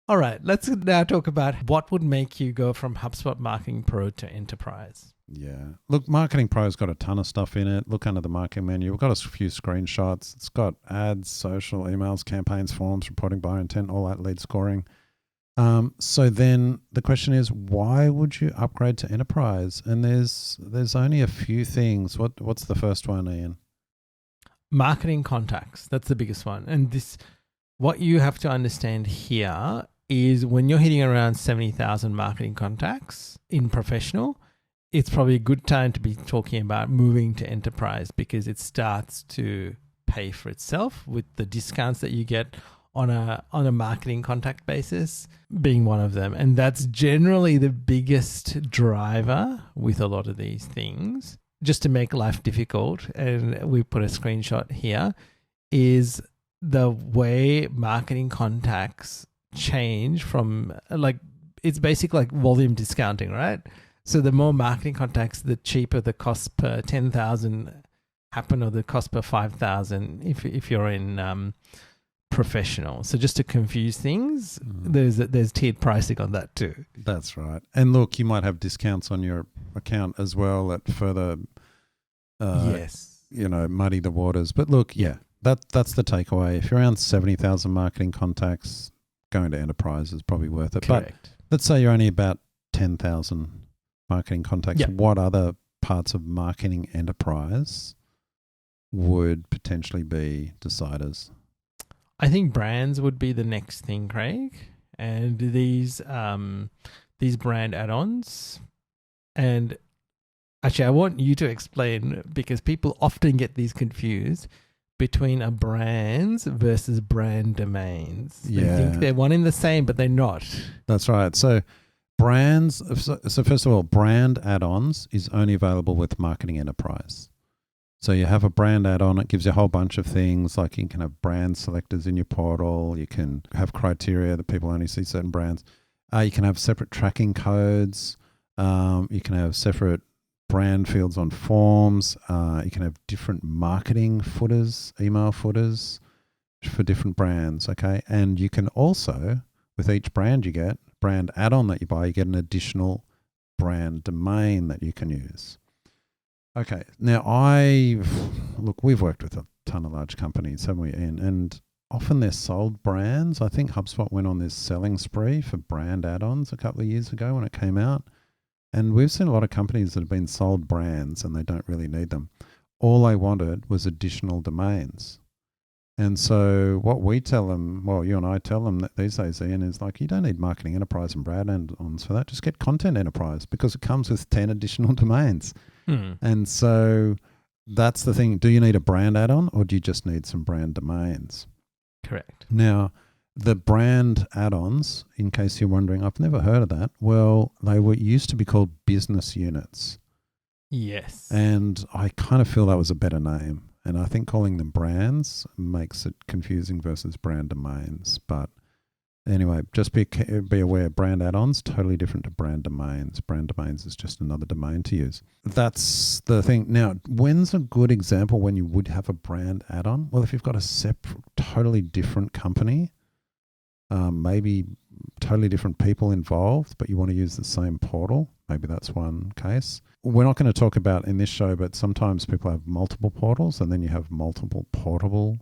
All right, let's now talk about what would make you go from HubSpot Marketing Pro to Enterprise. Yeah. Look, Marketing Pro's got a ton of stuff in it. Look under the marketing menu. We've got a few screenshots. It's got ads, social, emails, campaigns, forms, reporting, buyer intent, all that, lead scoring. So then the question is, why would you upgrade to Enterprise? And there's only a few things. What's the first one, Ian? Marketing contacts. That's the biggest one. And what you have to understand here is when you're hitting around 70,000 marketing contacts in professional, it's probably a good time to be talking about moving to Enterprise because it starts to pay for itself with the discounts that you get on a marketing contact basis being one of them. And that's generally the biggest driver with a lot of these things. Just to make life difficult, and we put a screenshot here, is the way marketing contacts change from it's basically like volume discounting, right? So the more marketing contacts, the cheaper the cost per 10,000 happen, or the cost per 5,000 if you're in professional. So just to confuse things, there's tiered pricing on that too. That's right. And look, you might have discounts on your account as well that further muddy the waters. But look, that's the takeaway. If you're around 70,000 marketing contacts, going to Enterprise is probably worth it. Correct. But let's say you're only about 10,000 marketing contacts. Yep. What other parts of Marketing Enterprise would potentially be deciders? I think brands would be the next thing, Craig. And these brand add-ons. And actually, I want you to explain, because people often get these confused between a brands versus brand domains. They think they're one in the same, but they're not. That's right. So brands. So first of all, brand add-ons is only available with Marketing Enterprise. So you have a brand add-on. It gives you a whole bunch of things, like you can have brand selectors in your portal. You can have criteria that people only see certain brands. You can have separate tracking codes. You can have separate brand fields on forms. You can have different marketing footers, email footers for different brands, okay? And you can also, with each brand add-on that you buy, you get an additional brand domain that you can use. Okay, now we've worked with a ton of large companies, haven't we, Ian? And often they're sold brands. I think HubSpot went on this selling spree for brand add-ons a couple of years ago when it came out. And we've seen a lot of companies that have been sold brands and they don't really need them. All they wanted was additional domains. And so what we tell them, well, you and I tell them that these days, Ian, is like, you don't need Marketing Enterprise and brand add-ons for that. Just get Content Enterprise because it comes with 10 additional domains. And so that's the thing. Do you need a brand add-on or do you just need some brand domains? Correct. Now, the brand add-ons, in case you're wondering, I've never heard of that. Well, they used to be called business units. Yes. And I kind of feel that was a better name. And I think calling them brands makes it confusing versus brand domains. But anyway, just be aware, brand add-ons, totally different to brand domains. Brand domains is just another domain to use. That's the thing. Now, when's a good example when you would have a brand add-on? Well, if you've got a separate, totally different company, maybe totally different people involved, but you want to use the same portal, maybe that's one case. We're not going to talk about in this show, but sometimes people have multiple portals and then you have multi-portal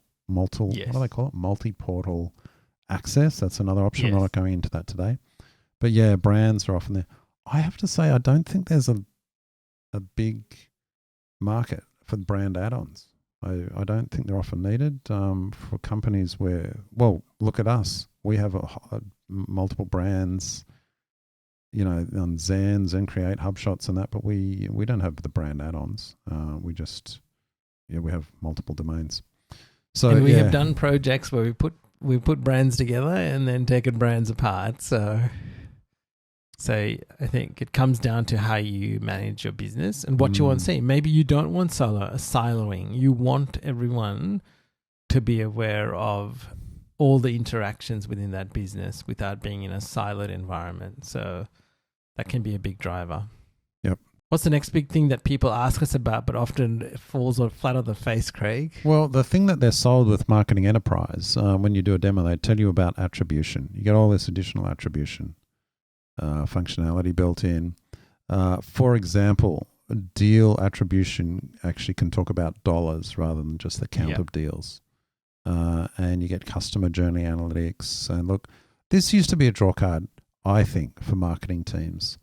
access. That's another option. Yes. We're not going into that today. But yeah, brands are often there. I have to say, I don't think there's a big market for brand add-ons. I don't think they're often needed for companies where, well, look at us. We have multiple brands, on Zen Create, HubShots and that, but we don't have the brand add-ons. We have multiple domains. So and we have done projects where we put brands together and then taken brands apart. So I think it comes down to how you manage your business and what you want to see. Maybe you don't want siloing. You want everyone to be aware of all the interactions within that business without being in a siloed environment. So that can be a big driver. Yep. What's the next big thing that people ask us about, but often falls flat on the face, Craig? Well, the thing that they're sold with Marketing Enterprise, when you do a demo, they tell you about attribution. You get all this additional attribution functionality built in. For example, deal attribution actually can talk about dollars rather than just the count of deals. And you get customer journey analytics. And look, this used to be a draw card, I think, for marketing teams.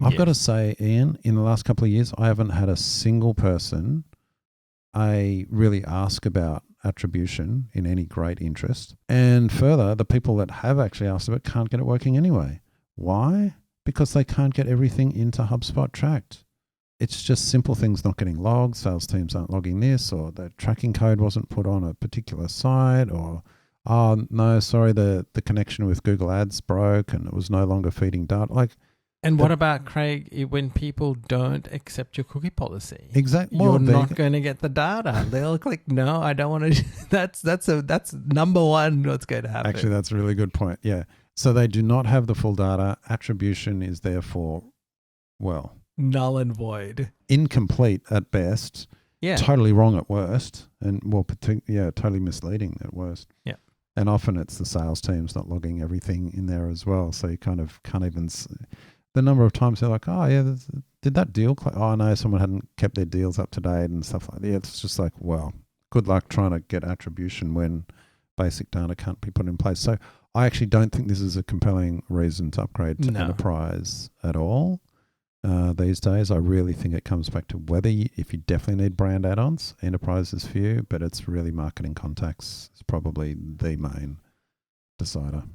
I've got to say, Ian, in the last couple of years, I haven't had a single person really ask about attribution in any great interest. And further, the people that have actually asked about it can't get it working anyway. Why? Because they can't get everything into HubSpot tracked. It's just simple things not getting logged. Sales teams aren't logging this, or the tracking code wasn't put on a particular site, or, oh, no, sorry, the connection with Google Ads broke and it was no longer feeding data. And what about, Craig, when people don't accept your cookie policy? Exactly. You're not going to get the data. They'll click, no, I don't want to. That's number one what's going to happen. Actually, that's a really good point. Yeah. So they do not have the full data. Attribution is therefore, well, null and void. Incomplete at best. Yeah. Totally wrong at worst. And totally misleading at worst. Yeah. And often it's the sales teams not logging everything in there as well. So you kind of can't even... The number of times they're like, oh, yeah, did that deal... Oh, no, someone hadn't kept their deals up to date and stuff like that. Yeah, it's just like, well, good luck trying to get attribution when basic data can't be put in place. So I actually don't think this is a compelling reason to upgrade to Enterprise at all these days. I really think it comes back to whether if you definitely need brand add-ons, Enterprise is for you, but it's really marketing contacts is probably the main decider.